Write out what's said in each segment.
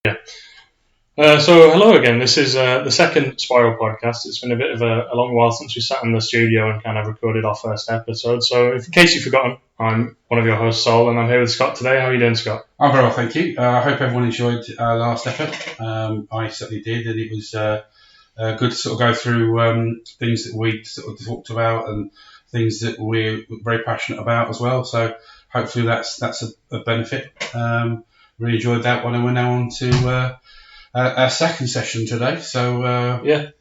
Yeah. So hello again. This is the second Spiral podcast. It's been a bit of a long while since we sat in the studio and kind of recorded our first episode. So in case you've forgotten, I'm one of your hosts, Sol, and I'm here with Scott today. How are you doing, Scott? I'm very well, thank you. I hope everyone enjoyed our last episode. I certainly did, and it was good to sort of go through things that we sort of talked about and things that we're very passionate about as well. So hopefully that's a benefit. Really enjoyed that one, and we're now on to our second session today. So I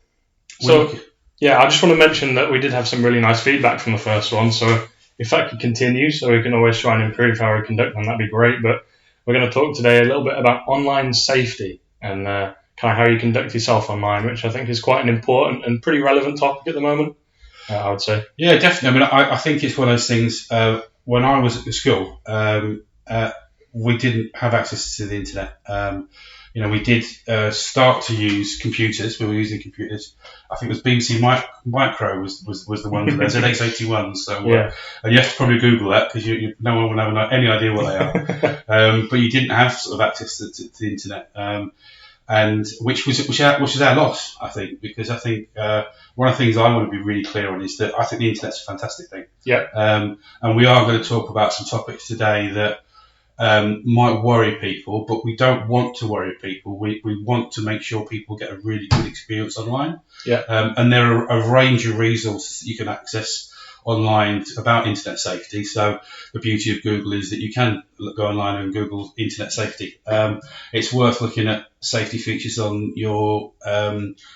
just want to mention that we did have some really nice feedback from the first one. So if that could continue, so we can always try and improve how we conduct them, that'd be great. But we're going to talk today a little bit about online safety and kind of how you conduct yourself online, which I think is quite an important and pretty relevant topic at the moment, I would say. Yeah, definitely. I mean, I think it's one of those things. When I was at school, we didn't have access to the internet. We did start to use computers. We were using computers. I think it was BBC Micro was the one. There's an X81. So and you have to probably Google that because no one will have any idea what they are. But you didn't have sort of access to the internet, and which was our loss, I think, because I think one of the things I want to be really clear on is that I think the internet's a fantastic thing. Yeah. And we are going to talk about some topics today that might worry people, but we don't want to worry people. We want to make sure people get a really good experience online. Yeah. And there are a range of resources that you can access online about internet safety. So the beauty of Google is that you can go online and Google internet safety. It's worth looking at safety features on your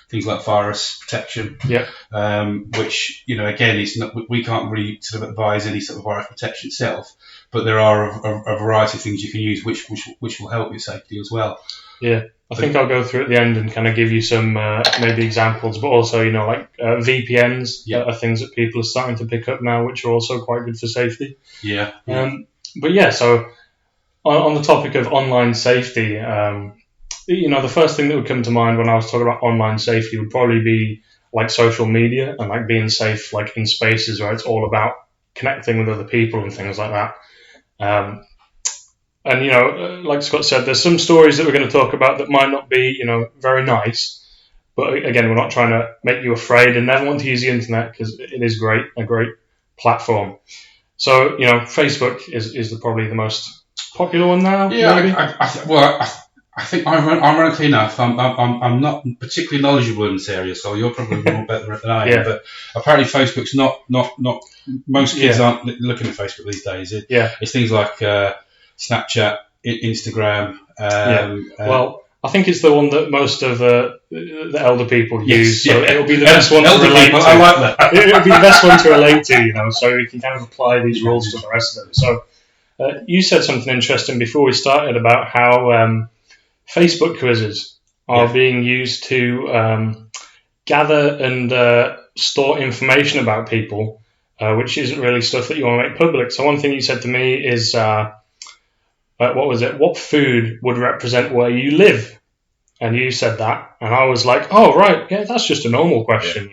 things like virus protection. Yeah. Which again, it's not, we can't really sort of advise any sort of virus protection itself, but there are a variety of things you can use which will help your safety as well. Yeah. I think I'll go through at the end and kind of give you some maybe examples, but also, VPNs are things that people are starting to pick up now, which are also quite good for safety. Yeah. So on the topic of online safety, the first thing that would come to mind when I was talking about online safety would probably be like social media and like being safe, like in spaces where it's all about connecting with other people and things like that. Like Scott said, there's some stories that we're going to talk about that might not be, very nice. But again, we're not trying to make you afraid and never want to use the internet because it is a great platform. So, Facebook is probably the most popular one now. Yeah, maybe? I think ironically enough, I'm not particularly knowledgeable in this area, so you're probably more better than I am. Yeah. But apparently, Facebook's not most kids aren't looking at Facebook these days. It's things like Snapchat, Instagram. I think it's the one that most of the elder people use, so it'll be the best one to elder relate people, to. I like that. It'll be the best one to relate to, so we can kind of apply these rules to the rest of it. So you said something interesting before we started about how Facebook quizzes are being used to gather and store information about people, which isn't really stuff that you want to make public. So one thing you said to me is, what was it? What food would represent where you live? And you said that, and I was like, oh, right, yeah, that's just a normal question,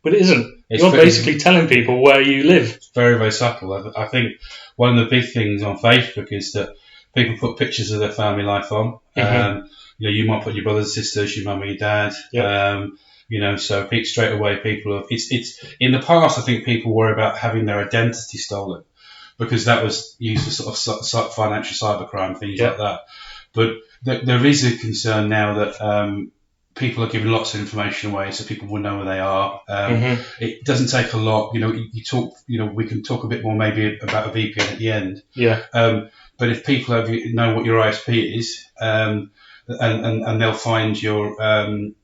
But it isn't. You're basically telling people where you live. It's very, very subtle. I think one of the big things on Facebook is that people put pictures of their family life on. Mm-hmm. You might put your brothers and sisters, your mum and your dad. Yep. So straight away people have. It's in the past. I think people worry about having their identity stolen because that was used for sort of financial cybercrime, things like that. But there is a concern now that people are giving lots of information away, so people will know where they are. It doesn't take a lot. You talk. We can talk a bit more maybe about a VPN at the end. Yeah. But if people know what your ISP is, and they'll find your IP,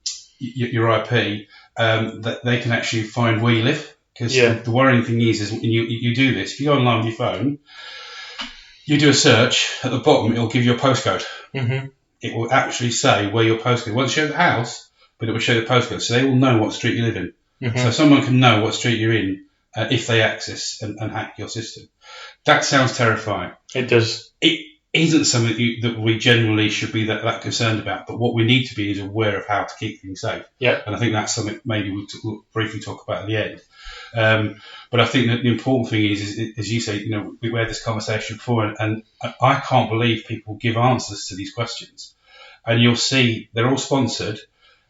that they can actually find where you live. Because the worrying thing is when you do this, if you go online with your phone, you do a search, at the bottom it'll give you a postcode. Mm-hmm. It will actually say where your postcode. It won't show the house, but it will show the postcode, so they will know what street you live in. Mm-hmm. So someone can know what street you're in if they access and hack your system. That sounds terrifying. It does. It isn't something that we generally should be that concerned about, but what we need to be is aware of how to keep things safe. Yeah. And I think that's something maybe we'll briefly talk about at the end. But I think that the important thing is as you say, we had this conversation before, and I can't believe people give answers to these questions. and you'll see they're all sponsored,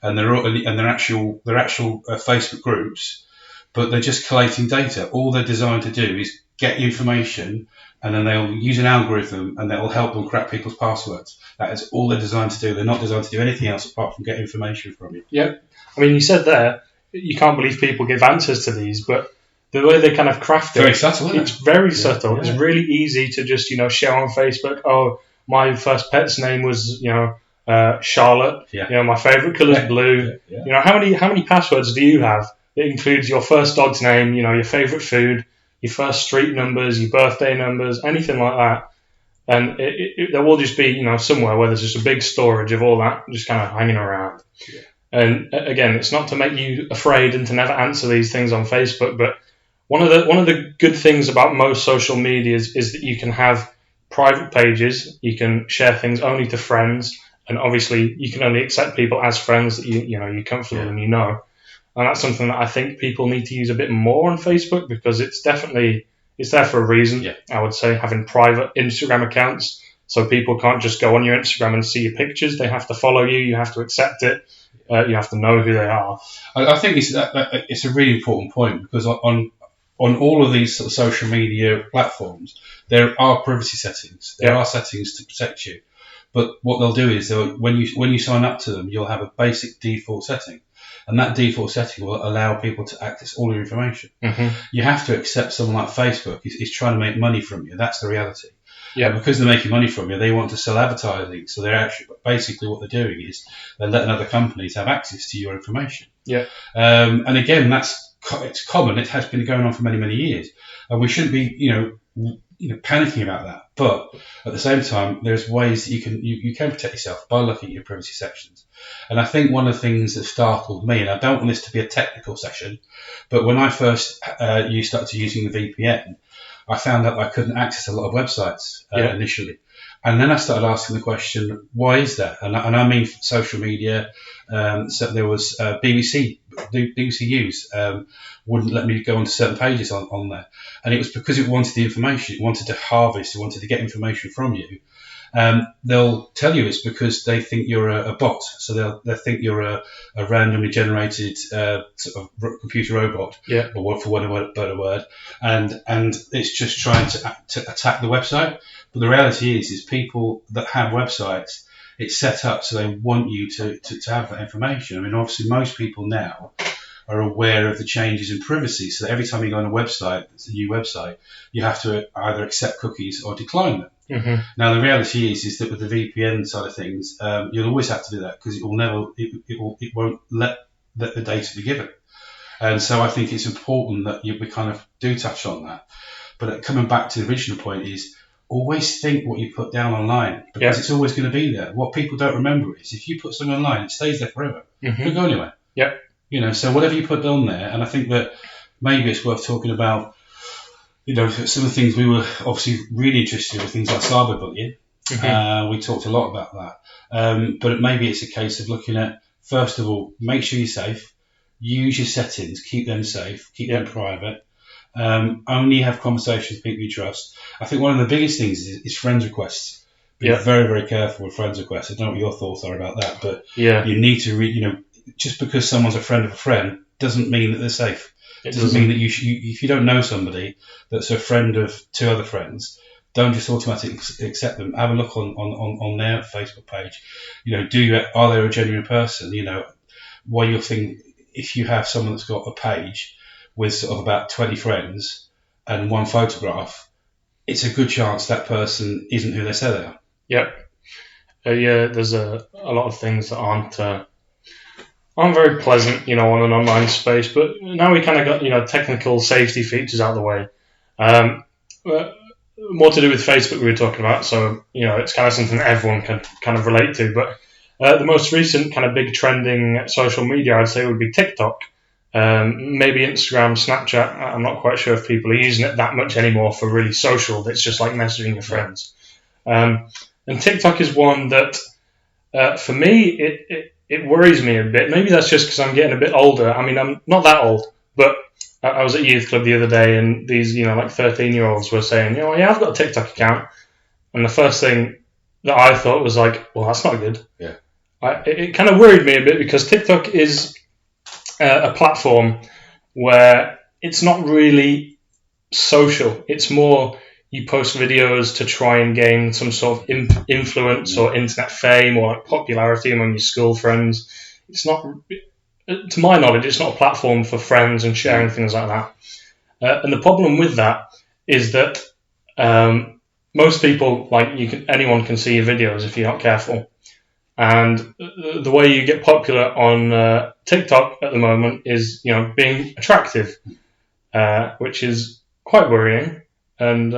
and they're actual Facebook groups, but they're just collating data. All they're designed to do is get information, and then they'll use an algorithm, and that will help them crack people's passwords. That is all they're designed to do. They're not designed to do anything else apart from get information from you. Yeah, I mean, you said there you can't believe people give answers to these, but the way they kind of craft it, very subtle, isn't it? It's very subtle. Yeah. It's really easy to just share on Facebook. Oh, my first pet's name was Charlotte. Yeah. My favourite colour is blue. Yeah. How many passwords do you have? It includes your first dog's name, your favourite food, your first street numbers, your birthday numbers, anything like that. And there will just be, somewhere where there's just a big storage of all that just kind of hanging around. Yeah. And again, it's not to make you afraid and to never answer these things on Facebook, but one of the good things about most social media is that you can have private pages, you can share things only to friends, and obviously you can only accept people as friends that you're comfortable and And that's something that I think people need to use a bit more on Facebook, because it's there for a reason. Yeah. I would say having private Instagram accounts, so people can't just go on your Instagram and see your pictures. They have to follow you. You have to accept it. You have to know who they are. I think it's a really important point, because on all of these sort of social media platforms, there are privacy settings. There are settings to protect you. But what they'll do is when you sign up to them, you'll have a basic default setting. And that default setting will allow people to access all your information. Mm-hmm. You have to accept someone like Facebook is trying to make money from you. That's the reality. Yeah. And because they're making money from you, they want to sell advertising. So they're actually basically what they're doing is they're letting other companies have access to your information. Yeah. And again, it's common. It has been going on for many, many years, and we shouldn't be panicking about that. But at the same time, there's ways that you can protect yourself by looking at your privacy sections. And I think one of the things that startled me, and I don't want this to be a technical session, but when I first started using the VPN, I found out I couldn't access a lot of websites initially. And then I started asking the question, why is that? And I mean social media. So there was BBC News wouldn't let me go onto certain pages on there. And it was because it wanted the information. It wanted to harvest. It wanted to get information from you. They'll tell you it's because they think you're a bot. So they'll think you're a randomly generated sort of computer robot, or for want of a better word, and it's just trying to attack the website. But the reality is people that have websites, it's set up so they want you to have that information. I mean, obviously most people now are aware of the changes in privacy. So every time you go on a website, it's a new website, you have to either accept cookies or decline them. Mm-hmm. Now the reality is that with the VPN side of things, you'll always have to do that, because it won't let the data be given. And so I think it's important that we kind of do touch on that. But coming back to the original point is always think what you put down online, because it's always going to be there. What people don't remember is if you put something online, it stays there forever. Mm-hmm. It doesn't go anywhere. Yep. So whatever you put on there, and I think that maybe it's worth talking about. Some of the things we were obviously really interested in were things like cyberbullying. Mm-hmm. We talked a lot about that. But maybe it's a case of looking at, first of all, make sure you're safe. Use your settings. Keep them safe. Keep them private. Only have conversations with people you trust. I think one of the biggest things is friends requests. Be very, very careful with friends requests. I don't know what your thoughts are about that, but you need to just because someone's a friend of a friend doesn't mean that they're safe. It doesn't mean that if you don't know somebody that's a friend of two other friends, don't just automatically accept them. Have a look on their Facebook page. Are they a genuine person? While you're thinking, if you have someone that's got a page with sort of about 20 friends and one photograph, it's a good chance that person isn't who they say they are. Yep. There's a lot of things that aren't very pleasant, on an online space, but now we kind of got, technical safety features out of the way. More to do with Facebook we were talking about, so, it's kind of something that everyone can kind of relate to, but the most recent kind of big trending social media, I'd say, would be TikTok. Maybe Instagram, Snapchat. I'm not quite sure if people are using it that much anymore for really social. It's just like messaging your friends. And TikTok is one that, for me, it worries me a bit. Maybe that's just because I'm getting a bit older. I mean, I'm not that old, but I was at youth club the other day, and these, like 13-year-olds were saying, yeah, I've got a TikTok account. And the first thing that I thought was like, well, that's not good. Yeah. it kind of worried me a bit because TikTok is a platform where it's not really social. It's more you post videos to try and gain some sort of influence or internet fame or like popularity among your school friends. It's not, to my knowledge, it's not a platform for friends and sharing things like that. And the problem with that is that most people, anyone can see your videos if you're not careful. And the way you get popular on TikTok at the moment is, being attractive, which is quite worrying. And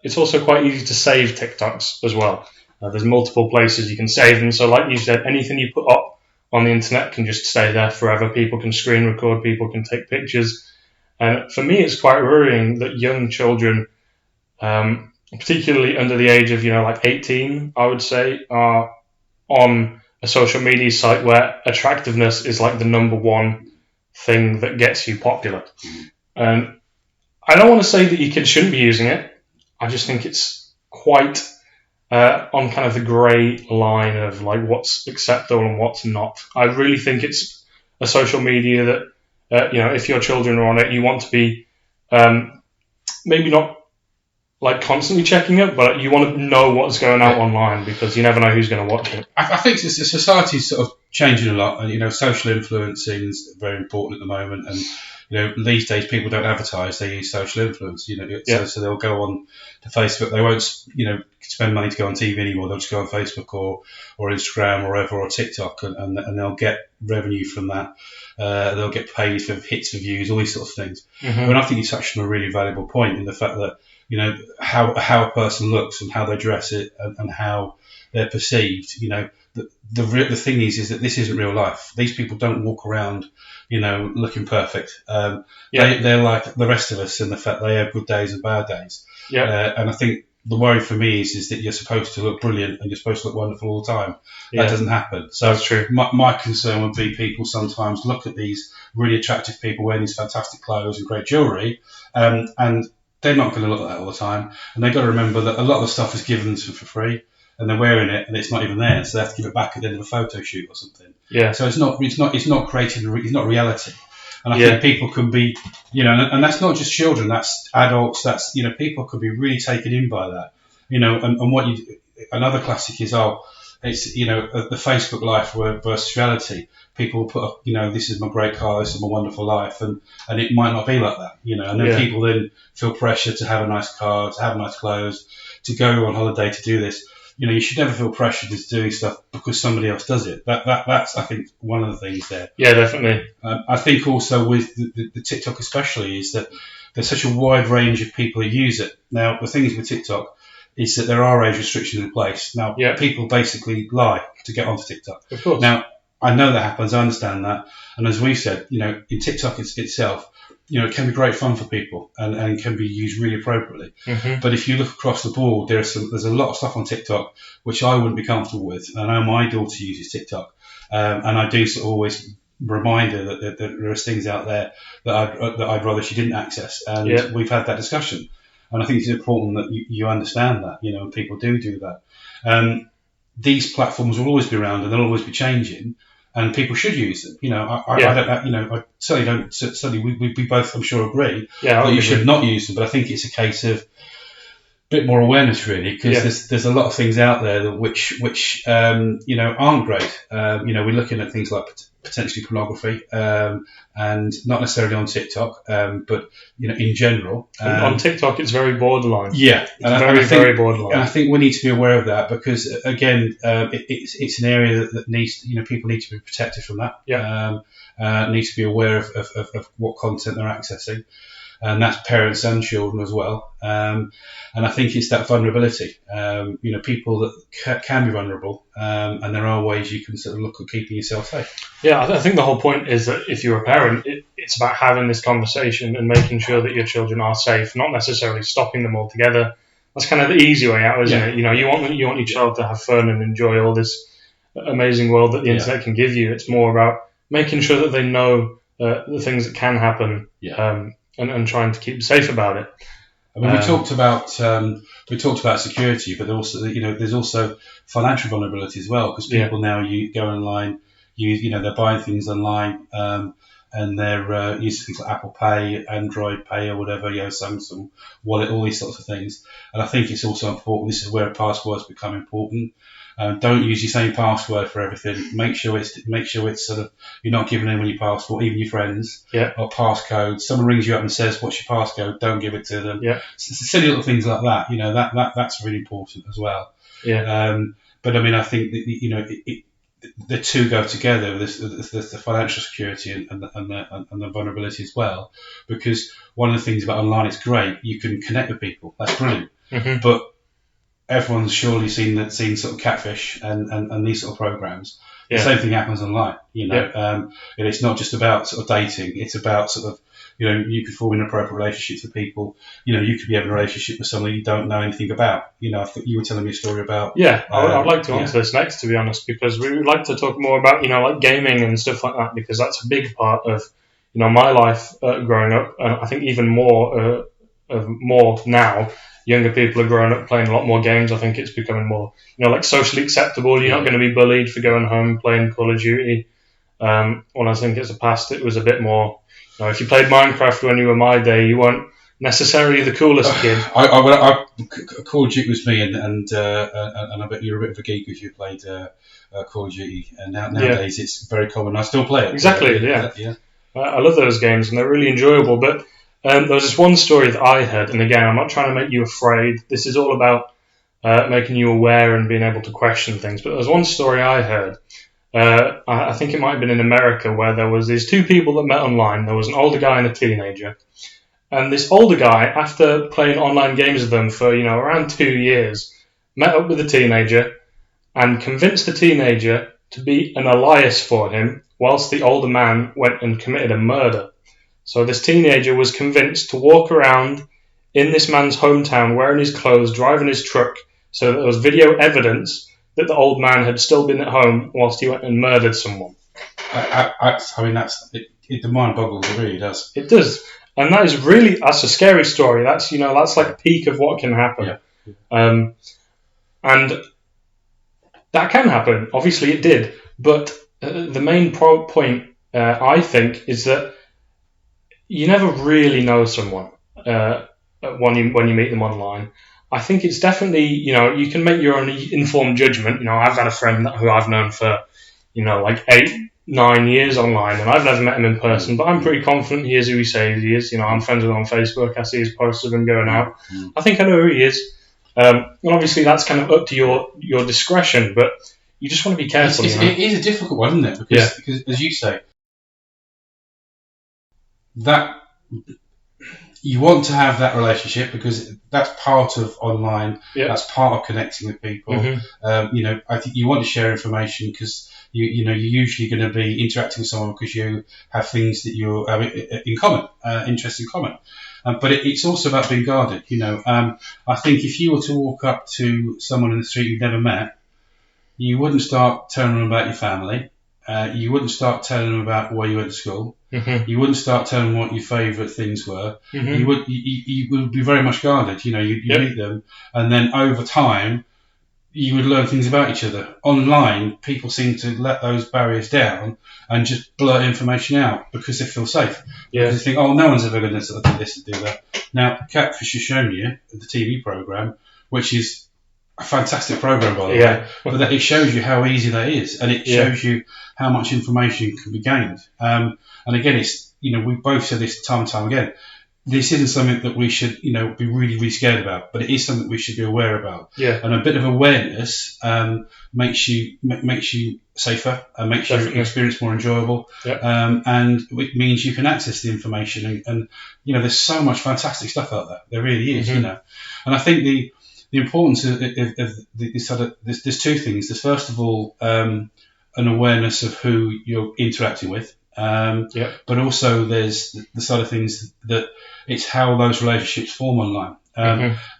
it's also quite easy to save TikToks as well. There's multiple places you can save them. So like you said, anything you put up on the internet can just stay there forever. People can screen record, people can take pictures. And for me, it's quite worrying that young children, particularly under the age of, 18, I would say, are on a social media site where attractiveness is like the number one thing that gets you popular. And I don't want to say that your kids shouldn't be using it. I just think it's quite on kind of the grey line of like what's acceptable and what's not. I really think it's a social media that, if your children are on it, you want to be maybe not like constantly checking it, but you want to know what's going out online because you never know who's going to watch it. I think society's sort of changing a lot, and social influencing is very important at the moment. And these days people don't advertise; they use social influence. So they'll go on to Facebook. They won't, spend money to go on TV anymore. They'll just go on Facebook or Instagram or wherever, or TikTok, and they'll get revenue from that. They'll get paid for hits of views, all these sorts of things. Mm-hmm. And I think you touched on a really valuable point in the fact that how a person looks and how they dress it and how they're perceived. The thing is that this isn't real life. These people don't walk around, looking perfect. They're like the rest of us in the fact they have good days and bad days. Yeah. And I think the worry for me is that you're supposed to look brilliant and you're supposed to look wonderful all the time. Yeah. That doesn't happen. So that's true. My concern would be people sometimes look at these really attractive people wearing these fantastic clothes and great jewellery, and they're not going to look like that all the time. And they've got to remember that a lot of the stuff is given to them for free, and they're wearing it, and it's not even there, so they have to give it back at the end of a photo shoot or something. Yeah. So it's not creating, it's not reality. And I think people can be, and that's not just children, that's adults, that's, people could be really taken in by that, and another classic is, it's, the Facebook life versus reality. People will put up, this is my great car, this is my wonderful life, and it might not be like that, and then people then feel pressure to have a nice car, to have nice clothes, to go on holiday, to do this. You should never feel pressured into doing stuff because somebody else does it. That's I think one of the things there. Yeah, definitely. I think also with the TikTok especially is that there's such a wide range of people who use it. Now the thing is with TikTok is that there are age restrictions in place. Now people basically lie to get onto TikTok. Of course. Now I know that happens. I understand that. And as we said, in TikTok itself, it can be great fun for people and can be used really appropriately. Mm-hmm. But if you look across the board, there's a lot of stuff on TikTok which I wouldn't be comfortable with. I know my daughter uses TikTok, and I do sort of always remind her that there's things out there that I'd rather she didn't access. And we've had that discussion. And I think it's important that you understand that, and people do that. These platforms will always be around and they'll always be changing. And people should use them. I don't. I certainly don't. Certainly, we both, I'm sure, agree that you should not use them. But I think it's a case of a bit more awareness, really, because there's a lot of things out there that which aren't great. We're looking at things like potentially pornography, and not necessarily on TikTok, but in general. On TikTok, it's very borderline. Yeah, it's very borderline. And I think we need to be aware of that because, again, it's an area that needs, people need to be protected from that. Yeah. Need to be aware of what content they're accessing. And that's parents and children as well. And I think it's that vulnerability. People that can be vulnerable, and there are ways you can sort of look at keeping yourself safe. Yeah, I think the whole point is that if you're a parent, it's about having this conversation and making sure that your children are safe, not necessarily stopping them altogether. That's kind of the easy way out, isn't it? You want your child to have fun and enjoy all this amazing world that the internet can give you. It's more about making sure that they know the things that can happen. And trying to keep safe about it. I mean, we talked about security, but also there's also financial vulnerability as well, because people now you go online, they're buying things online, and they're using things like Apple Pay, Android Pay, or whatever, Samsung Wallet, all these sorts of things. And I think it's also important. This is where passwords become important. Don't use your same password for everything. Make sure it's sort of, you're not giving anyone your password, even your friends, or passcode. Someone rings you up and says, "What's your passcode?" Don't give it to them. Silly little things like that. That's really important as well. But I mean, I think that, the two go together. The financial security and the vulnerability as well, because one of the things about online, it's great. You can connect with people. That's brilliant. But everyone's surely seen sort of Catfish and these sort of programs. The same thing happens online. And it's not just about sort of dating. It's about sort of, you could form inappropriate relationships with people. You could be having a relationship with someone you don't know anything about. I think you were telling me a story about. I'd like to answer this next, to be honest, because we would like to talk more about, like gaming and stuff like that, because that's a big part of, my life growing up, and I think even more now. Younger people are growing up playing a lot more games. I think it's becoming more, like socially acceptable. You're not going to be bullied for going home playing Call of Duty. When I think it's the past, it was a bit more. If you played Minecraft when you were my day, you weren't necessarily the coolest kid. Call of Duty was me, and I bet you're a bit of a geek if you played Call of Duty. And nowadays it's very common. I still play it. Exactly. Yeah. I love those games, and they're really enjoyable. But there was this one story that I heard, and again, I'm not trying to make you afraid. This is all about making you aware and being able to question things. But there was one story I heard. I think it might have been in America, where there was these two people that met online. There was an older guy and a teenager. And this older guy, after playing online games with them for, around 2 years, met up with the teenager and convinced the teenager to be an alias for him, whilst the older man went and committed a murder. So this teenager was convinced to walk around in this man's hometown wearing his clothes, driving his truck, so that there was video evidence that the old man had still been at home whilst he went and murdered someone. The mind boggles. It really does. It does. And that's a scary story. That's like a peak of what can happen. And that can happen. Obviously it did. But the main point, I think, is that you never really know someone when you meet them online. I think it's definitely, you can make your own informed judgment. I've had a friend who I've known for, like 8-9 years online, and I've never met him in person, but I'm pretty confident he is who he says he is. I'm friends with him on Facebook. I see his posts of him going out. I think I know who he is. And obviously that's kind of up to your discretion, but you just want to be careful. It is a difficult one, isn't it? Because as you say, that you want to have that relationship, because that's part of online. That's part of connecting with people. I think you want to share information, because you're usually going to be interacting with someone because you have things that you have in common, interests in common. But it's also about being guarded. I think if you were to walk up to someone in the street you've never met, you wouldn't start telling them about your family. You wouldn't start telling them about where you went to school. You wouldn't start telling them what your favourite things were. You would be very much guarded. You'd meet them, and then over time, you would learn things about each other. Online, people seem to let those barriers down and just blurt information out because they feel safe. Because they think, no one's ever going to sort of do this and do that. Now, Catfish has shown you the TV programme, which is a fantastic programme, by the way, but that it shows you how easy that is, and it shows you how much information can be gained. And again, it's, we both said this time and time again, this isn't something that we should, be really, really scared about, but it is something we should be aware about. And a bit of awareness makes you safer, and makes your experience more enjoyable, and it means you can access the information. And there's so much fantastic stuff out there. There really is, And I think the importance of there's two things. There's first of all an awareness of who you're interacting with, but also there's the side of things that it's how those relationships form online.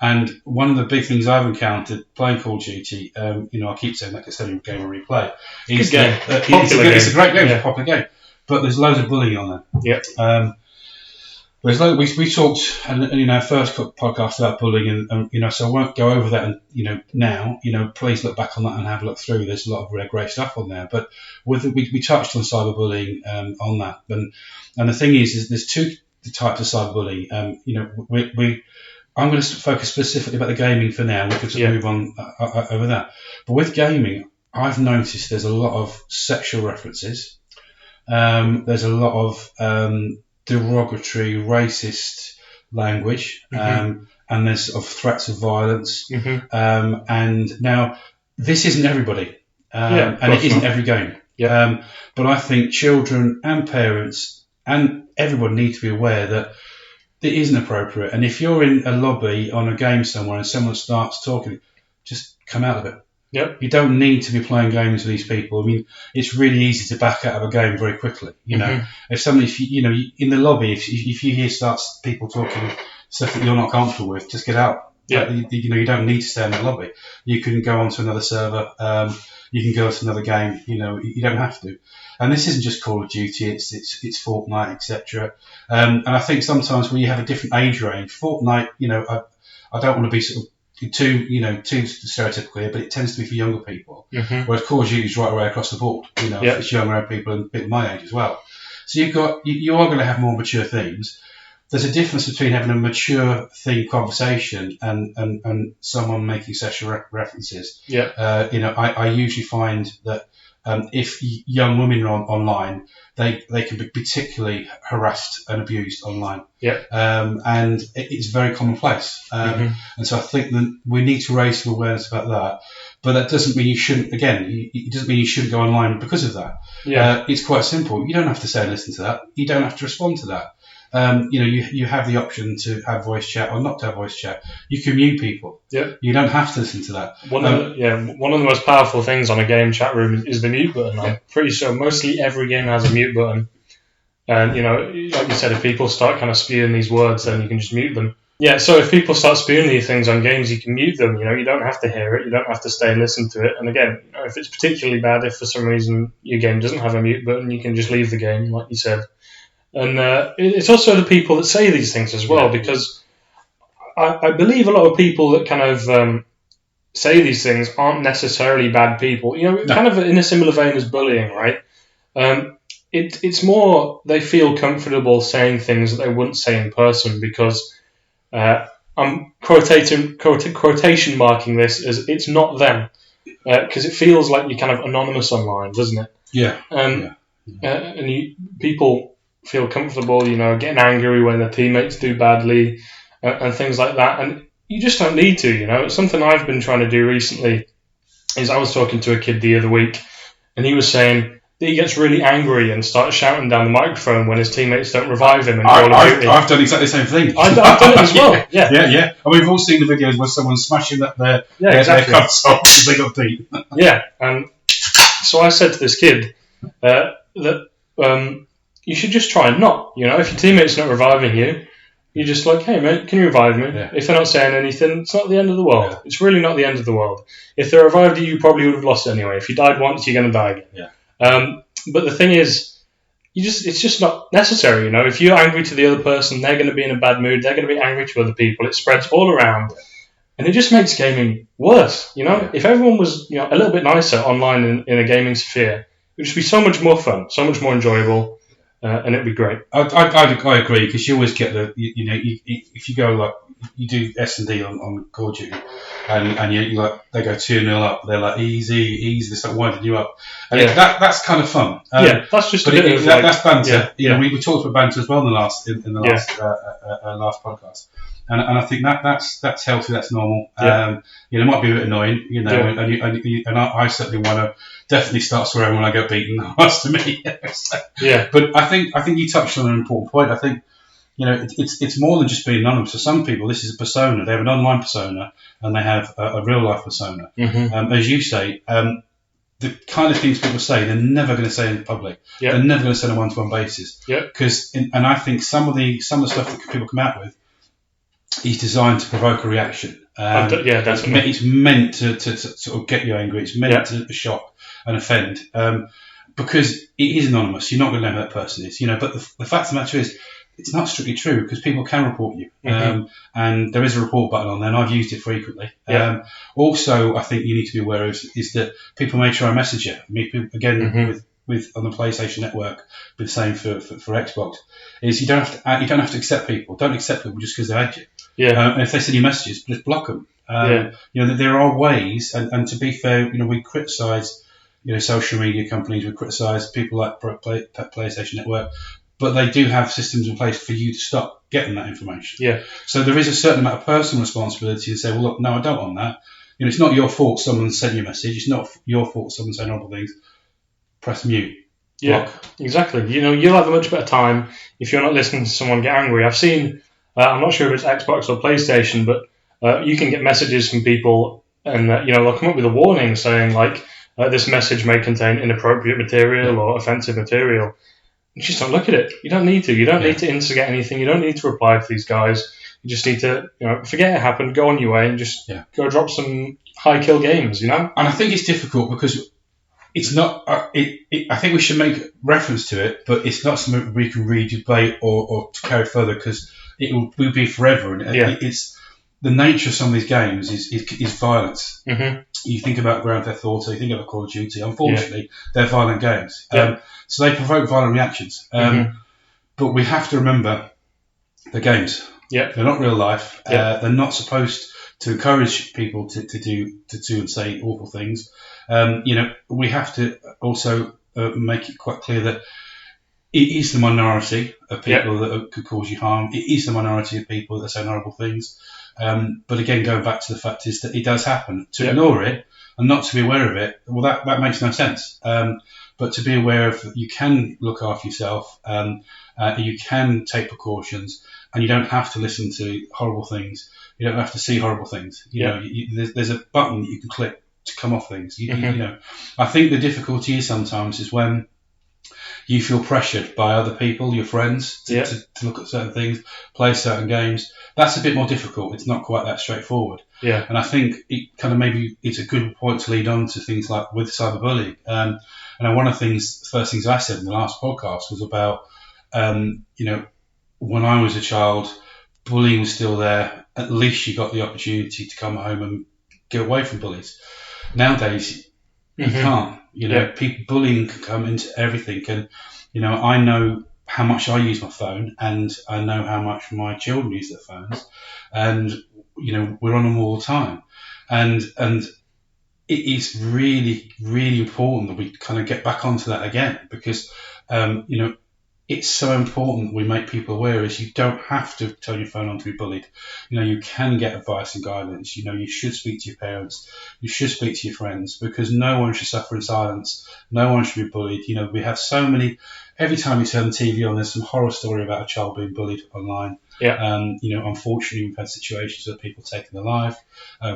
And one of the big things I've encountered playing Call of Duty, I keep saying that because it's a game I replay. It's a great game, it's a popular game, but there's loads of bullying on there. Well, it's like we talked, and in our first podcast about bullying, and so I won't go over that, and now, please look back on that and have a look through. There's a lot of great stuff on there, but we touched on cyberbullying on that, and the thing is there's two types of cyberbullying. I'm going to focus specifically about the gaming for now. We could move on over that, but with gaming, I've noticed there's a lot of sexual references. There's a lot of derogatory, racist language, and there's of threats of violence. And now, this isn't everybody, and it isn't every game. But I think children and parents and everyone need to be aware that it isn't appropriate. And if you're in a lobby on a game somewhere and someone starts talking, just come out of it. You don't need to be playing games with these people. I mean, it's really easy to back out of a game very quickly. If somebody, in the lobby, if you hear people talking stuff that you're not comfortable with, just get out. You don't need to stay in the lobby. You can go on to another server. You can go to another game. You don't have to. And this isn't just Call of Duty. It's Fortnite, etc. And I think sometimes when you have a different age range, Fortnite, I don't want to be sort of too stereotypical here, but it tends to be for younger people. Whereas Call of Duty is right away across the board. It's younger people and people my age as well. So you are going to have more mature themes. There's a difference between having a mature theme conversation and someone making sexual references. I usually find that if young women are online, they can be particularly harassed and abused online. And it's very commonplace. And so I think that we need to raise some awareness about that. But that doesn't mean you shouldn't. Again, it doesn't mean you shouldn't go online because of that. It's quite simple. You don't have to say and listen to that. You don't have to respond to that. You have the option to have voice chat or not to have voice chat. You can mute people. You don't have to listen to that. One of the most powerful things on a game chat room is the mute button. I'm pretty sure mostly every game has a mute button. And, like you said, if people start kind of spewing these words, then you can just mute them. So if people start spewing these things on games, you can mute them. You don't have to hear it. You don't have to stay and listen to it. And again, if it's particularly bad, if for some reason your game doesn't have a mute button, you can just leave the game, like you said. And it's also the people that say these things as well, because I believe a lot of people that kind of say these things aren't necessarily bad people. Kind of in a similar vein as bullying, right? It's more they feel comfortable saying things that they wouldn't say in person because I'm quotation marking this as it's not them, because it feels like you're kind of anonymous online, doesn't it? And people feel comfortable, getting angry when their teammates do badly and things like that. And you just don't need to, Something I've been trying to do recently is I was talking to a kid the other week and he was saying that he gets really angry and starts shouting down the microphone when his teammates don't revive him. And I've done exactly the same thing. I've done it as well. Yeah. And we've all seen the videos where someone's smashing up their console because they got beat. And so I said to this kid that you should just try and not. If your teammate's not reviving you, you're just like, hey, mate, can you revive me? If they're not saying anything, it's not the end of the world. It's really not the end of the world. If they revived you, you probably would have lost anyway. If you died once, you're going to die again. But the thing is, it's just not necessary. If you're angry to the other person, they're going to be in a bad mood. They're going to be angry to other people. It spreads all around. And it just makes gaming worse. If everyone was a little bit nicer online in a gaming sphere, it would just be so much more fun, so much more enjoyable. And it'd be great. I agree, because you always get if you go like you do S&D on Call of Duty, and you like they go 2-0 up, they're like easy, they start winding you up, and that's kind of fun. That's just a bit of that's banter. We talked about banter as well in the last podcast. And I think that's healthy, that's normal. It might be a bit annoying, and I certainly want to definitely start swearing when I get beaten. That's to me. But I think you touched on an important point. I think it's more than just being anonymous. For some people, this is a persona. They have an online persona and they have a real life persona. As you say, the kind of things people say, they're never going to say in public. They're never going to say on a one-to-one basis. And I think some of the stuff that people come out with is designed to provoke a reaction. Definitely. It's meant to sort of get you angry. It's meant to shock and offend, because it is anonymous. You're not going to know who that person is, But the fact of the matter is, it's not strictly true because people can report you, Mm-hmm. and there is a report button on there, and I've used it frequently. Yeah. Also, I think you need to be aware of is that people may try and message you. Again, Mm-hmm. with on the PlayStation Network, but the same for Xbox, is you don't have to accept people. Don't accept people just because they add you. Yeah. And if they send you messages, just block them. Yeah. You know, there are ways, and to be fair, you know, we criticise, you know, social media companies, we criticise people like PlayStation Network, but they do have systems in place for you to stop getting that information. Yeah. So there is a certain amount of personal responsibility to say, well, look, no, I don't want that. You know, it's not your fault someone sent you a message. It's not your fault someone saying horrible things. Press mute. Yeah, Block. exactly. You know, you'll have a much better time if you're not listening to someone get angry. I've seen, I'm not sure if it's Xbox or PlayStation, but you can get messages from people, and you know, they'll come up with a warning saying like, this message may contain inappropriate material or offensive material. You just don't look at it. You don't need to. You don't need to instigate anything. You don't need to reply to these guys. You just need to, you know, forget it happened, go on your way, and just go drop some high kill games. You know. And I think it's difficult because it's not. I think we should make reference to it, but it's not something we can redebate or to carry further because it will be forever. And it's the nature of some of these games is violence. Mm-hmm. You think about Grand Theft Auto, you think about Call of Duty. Unfortunately, they're violent games, so they provoke violent reactions. But we have to remember they're games. Yeah, they're not real life. They're not supposed to encourage people to do and say awful things. You know, we have to also make it quite clear that it is the minority of people that could cause you harm. It is the minority of people that say horrible things. But again, going back to the fact is that it does happen. To ignore it and not to be aware of it, well, that makes no sense. But to be aware of, you can look after yourself, you can take precautions, and you don't have to listen to horrible things. You don't have to see horrible things. You know, there's a button that you can click to come off things. You know, I think the difficulty is sometimes is when you feel pressured by other people, your friends, to look at certain things, play certain games. That's a bit more difficult. It's not quite that straightforward. Yeah. And I think it kind of maybe it's a good point to lead on to things like with cyberbullying. And one of the first things I said in the last podcast was about, you know, when I was a child, bullying was still there. At least you got the opportunity to come home and get away from bullies. Nowadays, you can't. You know, bullying can come into everything. And, you know, I know how much I use my phone, and I know how much my children use their phones. And, you know, we're on them all the time. And it is really, really important that we kind of get back onto that again because, you know, it's so important that we make people aware is you don't have to turn your phone on to be bullied. You know, you can get advice and guidance. You know, you should speak to your parents. You should speak to your friends because no one should suffer in silence. No one should be bullied. You know, we have so many, every time you turn the TV on, there's some horror story about a child being bullied online. Yeah. You know, unfortunately, we've had situations where people taking their life,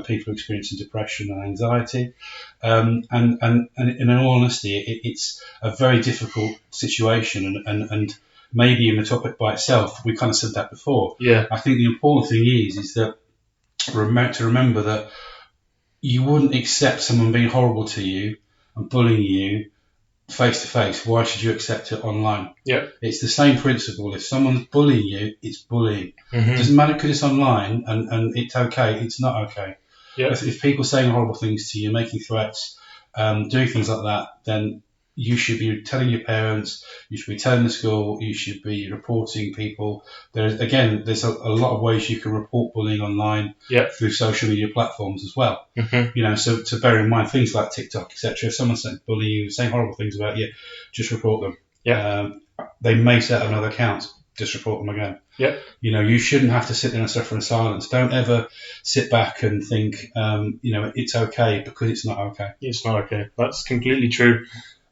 people experiencing depression and anxiety. And in all honesty, it's a very difficult situation. And maybe in the topic by itself, we kind of said that before. Yeah. I think the important thing is that to remember that you wouldn't accept someone being horrible to you and bullying you face to face. Why should you accept it online? Yeah. It's the same principle. If someone's bullying you, it's bullying. Mm-hmm. It doesn't matter because it's online and it's okay. It's not okay. Yeah. If people are saying horrible things to you, making threats, doing things like that, then you should be telling your parents, you should be telling the school, you should be reporting people. There's a lot of ways you can report bullying online through social media platforms as well. Mm-hmm. You know, so to bear in mind things like TikTok, etc. If someone's bullying you, saying horrible things about you, just report them. Yeah. They may set up another account, just report them again. Yeah. You know, you shouldn't have to sit there and suffer in silence. Don't ever sit back and think, you know, it's okay because it's not okay. It's not okay. That's completely true.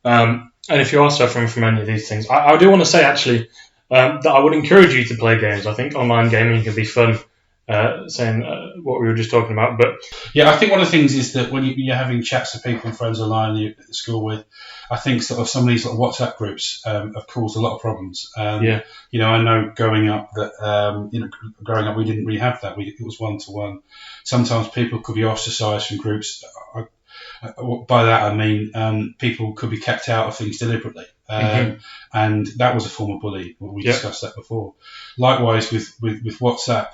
And if you are suffering from any of these things, I do want to say actually that I would encourage you to play games. I think online gaming can be fun, saying what we were just talking about. But yeah, I think one of the things is that when you're having chats with people and friends online you're at school with, I think sort of some of these sort of WhatsApp groups have caused a lot of problems. You know, I know growing up we didn't really have that. It was one-to-one. Sometimes people could be ostracised from groups. By that I mean people could be kept out of things deliberately. and that was a form of bullying. We discussed that before. Likewise with WhatsApp.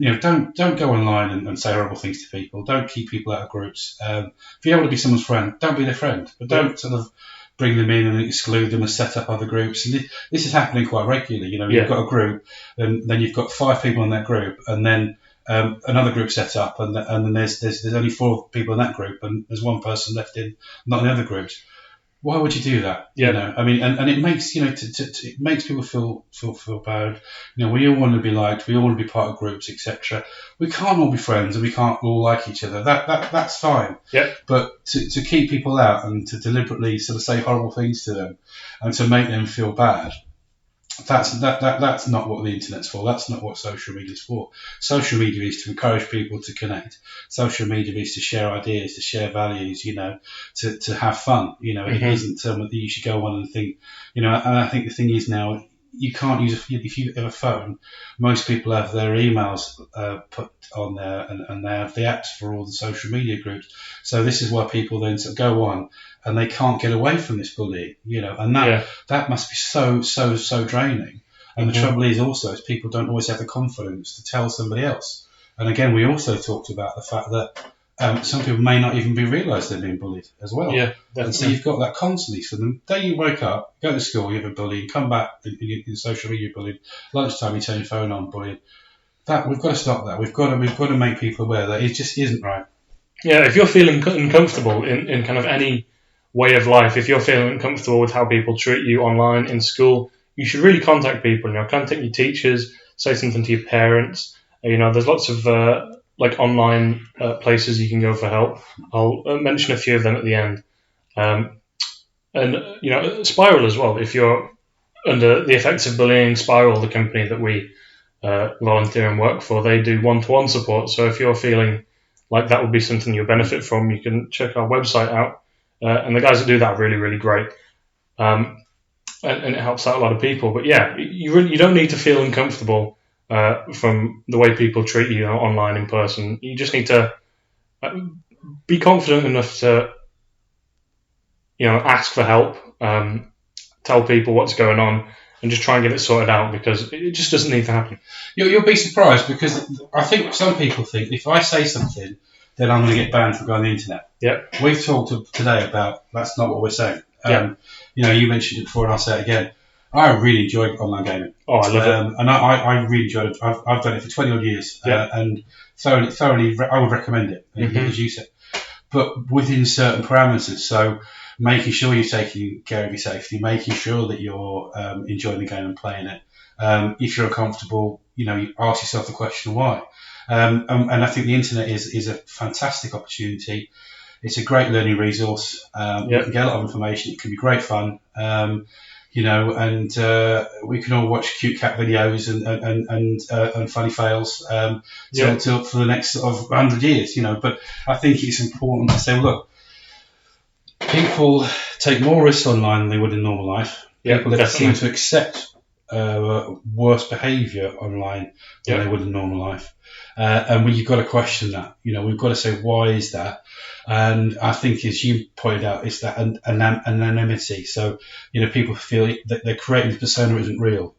Don't go online and say horrible things to people. Don't keep people out of groups. If you're able to be someone's friend, don't be their friend, but don't sort of bring them in and exclude them and set up other groups. And this is happening quite regularly. You've got a group, and then you've got 5 people in that group, and then another group set up, and then there's only 4 people in that group, and there's one person left in, not in the other groups. Why would you do that? Yeah. I mean, and it makes it makes people feel bad. We all want to be liked, we all want to be part of groups, etc. We can't all be friends, and we can't all like each other. That's fine. Yeah. But to keep people out and to deliberately sort of say horrible things to them and to make them feel bad, that's not what the internet's for. That's not what social media is for. Social media is to encourage people to connect. Social media is to share ideas, to share values, to have fun. It isn't that you should go on and think, and I think the thing is now, you can't use if you have a phone. Most people have their emails put on there, and they have the apps for all the social media groups. So this is why people then sort of go on, and they can't get away from this bullying, and that must be so draining. And the trouble is also is people don't always have the confidence to tell somebody else. And again, we also talked about the fact that some people may not even realise they're being bullied as well. Yeah, and so you've got that constantly. So the day you wake up, go to school, you have a bully, come back, in social media bullied. Lunchtime, you turn your phone on, bullied. That we've got to stop that. We've got to make people aware that it just isn't right. Yeah, if you're feeling uncomfortable in kind of any way of life, if you're feeling uncomfortable with how people treat you online, in school, you should really contact people. Contact your teachers, say something to your parents. There's lots of online places you can go for help. I'll mention a few of them at the end. And Spiral as well. If you're under the effects of bullying, Spiral, the company that we volunteer and work for, they do one-to-one support. So if you're feeling like that would be something you'll benefit from, you can check our website out. And the guys that do that are really, really great. And it helps out a lot of people. But yeah, you don't need to feel uncomfortable from the way people treat you online, in person. You just need to be confident enough to ask for help, tell people what's going on, and just try and get it sorted out, because it just doesn't need to happen. You'll be surprised, because I think some people think if I say something, then I'm going to get banned for going on the internet. Yeah. We've talked today about that's not what we're saying. You mentioned it before, and I'll say it again. I really enjoy online gaming. Oh, I love it. And I really enjoyed it. I've done it for 20 odd years, and thoroughly, I would recommend it, as you said. But within certain parameters, so making sure you're taking care of your safety, making sure that you're enjoying the game and playing it. If you're uncomfortable, you ask yourself the question why. And I think the internet is a fantastic opportunity. It's a great learning resource. You can get a lot of information. It can be great fun. And we can all watch cute cat videos and funny fails till for the next sort of 100 years. But I think it's important to say, look, people take more risks online than they would in normal life. People seem to accept worse behaviour online than they would in normal life. And you've got to question that. We've got to say, why is that? And I think, as you pointed out, it's that anonymity. So, people feel that they're creating this persona that isn't real.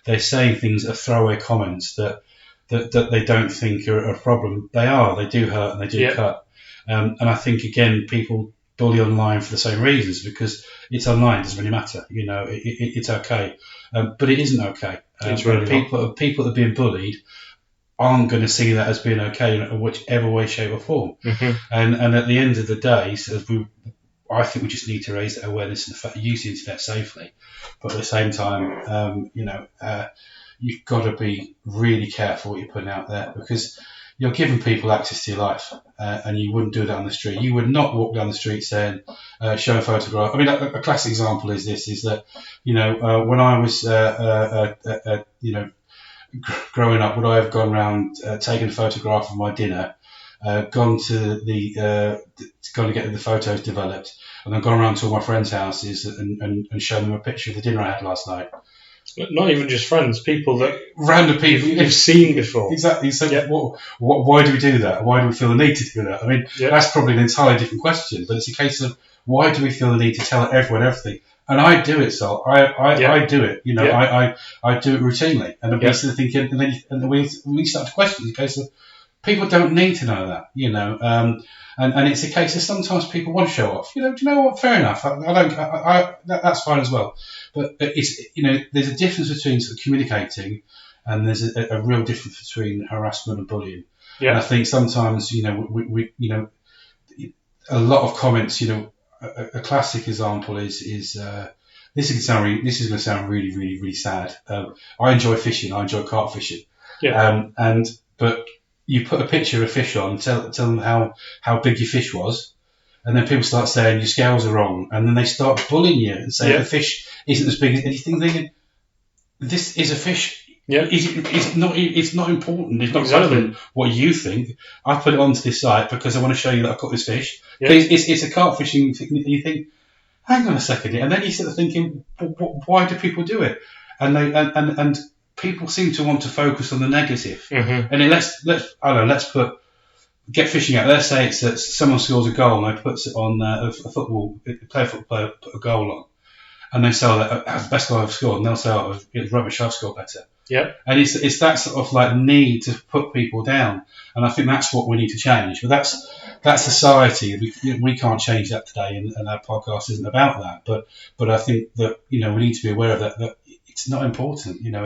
They're saying things that are throwaway comments that they don't think are a problem. They are. They do hurt and they do cut. And I think, again, people bully online for the same reasons, because it's online. It doesn't really matter. It's okay. But it isn't okay. It's really people that are being bullied aren't going to see that as being okay in whichever way, shape or form. And at the end of the day, I think we just need to raise that awareness and the fact that use the internet safely. But at the same time, you've got to be really careful what you're putting out there, because you're giving people access to your life, and you wouldn't do that on the street. You would not walk down the street saying, show a photograph. I mean, a classic example is that, when I was, growing up, would I have gone around taking a photograph of my dinner, gone to get the photos developed, and then gone around to all my friends' houses and shown them a picture of the dinner I had last night? Not even just friends, people that random people you've seen before. Exactly. So why do we do that? Why do we feel the need to do that? I mean, that's probably an entirely different question, but it's a case of, why do we feel the need to tell everyone everything? And I do it, so I do it. You know, Yeah. I do it routinely, and I'm basically thinking, and then we start to question the case of people don't need to know that, you know, and it's a case of sometimes people want to show off. You know, do you know what? Fair enough. That's fine as well. But it's, you know, there's a difference between sort of communicating, and there's a real difference between harassment and bullying. Yeah. And I think sometimes, you know, we you know, a lot of comments, you know, a classic example is this is going to sound really, really, really sad. I enjoy fishing. I enjoy carp fishing. Yeah. But you put a picture of a fish on, tell them how big your fish was, and then people start saying your scales are wrong, and then they start bullying you and say the fish isn't as big as anything. Thinking, this is a fish. Yeah. It's not important. It's not Exactly. relevant what you think. I put it onto this site because I want to show you that I've got this fish. Yeah. It's a carp fishing thing. You think, hang on a second, and then you start thinking, why do people do it? And people seem to want to focus on the negative. Mm-hmm. And then let's put get fishing out. Let's say it's that someone scores a goal and they puts it on a player put a goal on, and they say that's the best goal I've scored, and they'll say, oh, it's rubbish, I've scored better. Yeah. And it's that sort of like need to put people down, and I think that's what we need to change. But that's society. We can't change that today, and our podcast isn't about that. But I think that, you know, we need to be aware of that it's not important. You know.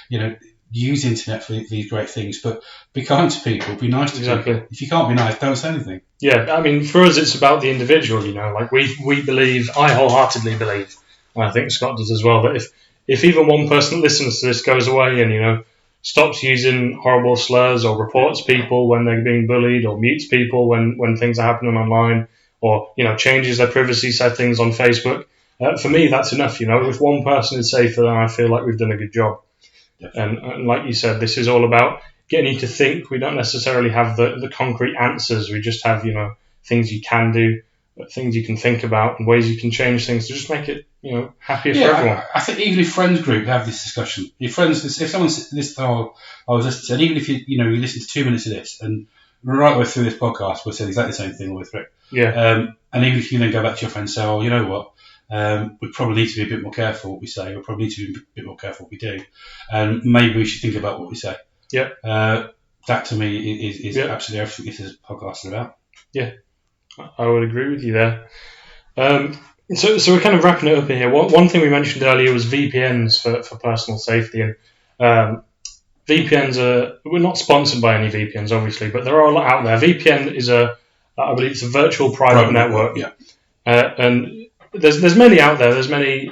You know, use internet for these great things, but be kind to people, be nice to people. If you can't be nice, don't say anything. Yeah, I mean, for us, it's about the individual. You know, like we believe, I wholeheartedly believe, and I think Scott does as well, that if even one person that listens to this goes away and, you know, stops using horrible slurs or reports people when they're being bullied or mutes people when things are happening online, or, you know, changes their privacy settings on Facebook, for me, that's enough. You know, if one person is safer, then I feel like we've done a good job. And like you said, this is all about getting you to think. We don't necessarily have the concrete answers. We just have, you know, things you can do, things you can think about, and ways you can change things to just make it, you know, happier for everyone. I think even if friends group have this discussion, if someone's this, I was just saying, even if you listen to 2 minutes of this and right way through this podcast, we'll say exactly the same thing all the way through. Yeah. And even if you then go back to your friend and say, oh, you know what, we probably need to be a bit more careful what we say. We probably need to be a bit more careful what we do, and maybe we should think about what we say. Yeah. That to me is absolutely everything this podcast is about. Yeah. I would agree with you there. So we're kind of wrapping it up here. One thing we mentioned earlier was VPNs for personal safety, and VPNs we're not sponsored by any VPNs, obviously, but there are a lot out there. VPN is I believe it's a virtual private network. Yeah. And there's many out there. There's many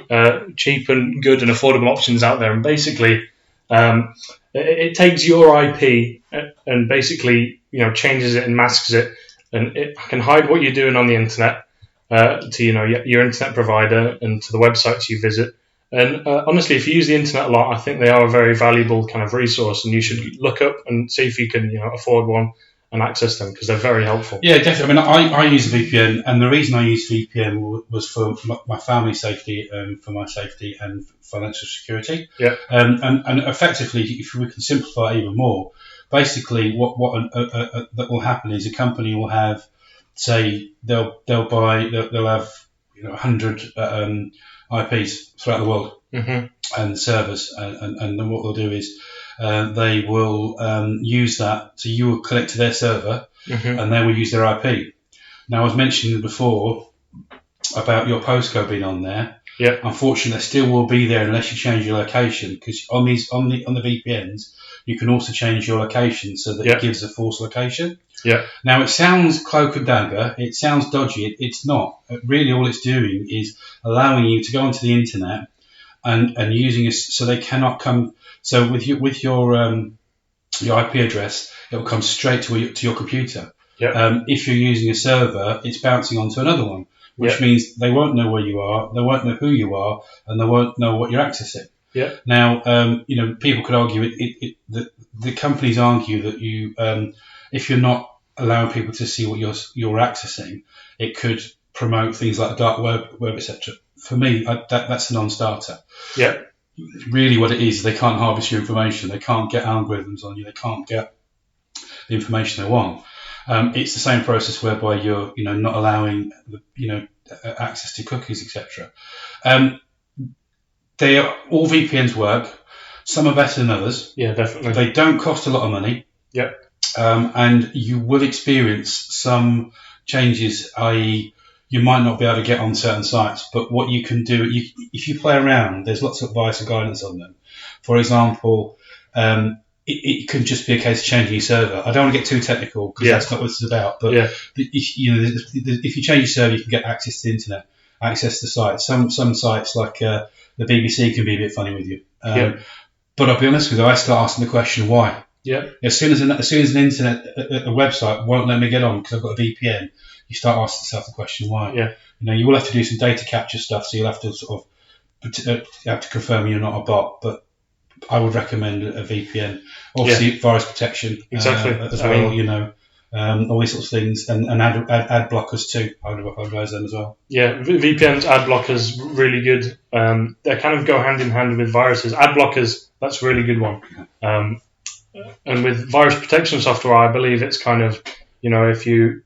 cheap and good and affordable options out there, and basically it takes your IP and basically, you know, changes it and masks it, and it can hide what you're doing on the internet to, you know, your internet provider and to the websites you visit. And honestly, if you use the internet a lot, I think they are a very valuable kind of resource, and you should look up and see if you can, you know, afford one and access them, because they're very helpful. Yeah, definitely. I mean, I use a VPN, and the reason I use VPN was for my family safety, for my safety and financial security. Yeah. And effectively, if we can simplify it even more, basically what that will happen is a company will have, say, they'll have, you know, 100 IPs throughout the world, mm-hmm. and servers, and then what they'll do is they will use that. So you will connect to their server, mm-hmm. and they will use their IP. Now, I was mentioning before about your postcode being on there. Yeah. Unfortunately, it still will be there unless you change your location, because on the VPNs you can also change your location so that it gives a false location. Yeah. Now, it sounds cloak and dagger. It sounds dodgy. It's not. Really, all it's doing is allowing you to go onto the internet and using it so they cannot come. So with your IP address, it will come straight to your computer. Yeah. If you're using a server, it's bouncing onto another one, which means they won't know where you are, they won't know who you are, and they won't know what you're accessing. Yeah. Now, you know, people could argue the companies argue that you, if you're not allowing people to see what you're accessing, it could promote things like the dark web, etc. For me, that's a non-starter. Yeah. Really, what it is, they can't harvest your information. They can't get algorithms on you. They can't get the information they want. It's the same process whereby you're, you know, not allowing access to cookies, etc. They are, all VPNs work. Some are better than others. Yeah, definitely. They don't cost a lot of money. Yep. And you will experience some changes, i.e., you might not be able to get on certain sites. But what you can do, if you play around, there's lots of advice and guidance on them. For example, it can just be a case of changing your server. I don't want to get too technical because that's not what it's about. But if you change your server, you can get access to the internet, access to sites. Some sites like the BBC can be a bit funny with you. But I'll be honest with you, I start asking the question why. Yeah. As soon as an internet a website won't let me get on because I've got a VPN, you start asking yourself the question why. Yeah. You will have to do some data capture stuff, so you'll have to sort of confirm you're not a bot. But I would recommend a VPN. Obviously, virus protection as well. All these sorts of things, and ad blockers too. I would advise them as well. Yeah, VPNs, ad blockers, really good. They kind of go hand in hand with viruses. Ad blockers, that's a really good one. And with virus protection software, I believe it's kind of, if you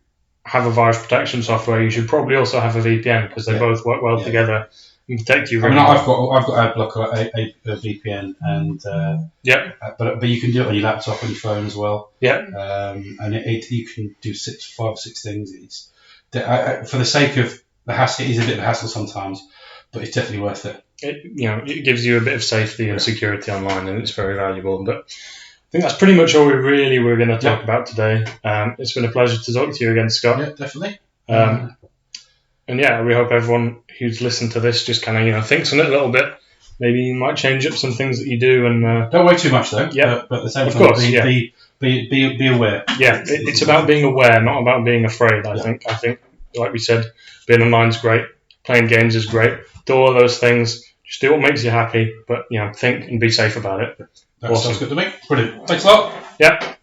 have a virus protection software, you should probably also have a VPN because they both work well together and protect you. I've got AdBlocker, a VPN, and but you can do it on your laptop and your phone as well. Yeah. And you can do 5 or 6 things. It's for the sake of the hassle, it is a bit of a hassle sometimes, but it's definitely worth it. It gives you a bit of safety and security online, and it's very valuable. But I think that's pretty much all we really were going to talk about today. It's been a pleasure to talk to you again, Scott. Yeah, definitely. And we hope everyone who's listened to this just kind of thinks on it a little bit. Maybe you might change up some things that you do, and don't worry too much though. Yeah, but at the same time, be aware. Yeah, it's about being aware, not about being afraid. I think, like we said, being online is great. Playing games is great. Do all those things. Just do what makes you happy, but think and be safe about it. That sounds good to me. Brilliant. Thanks a lot. Yeah.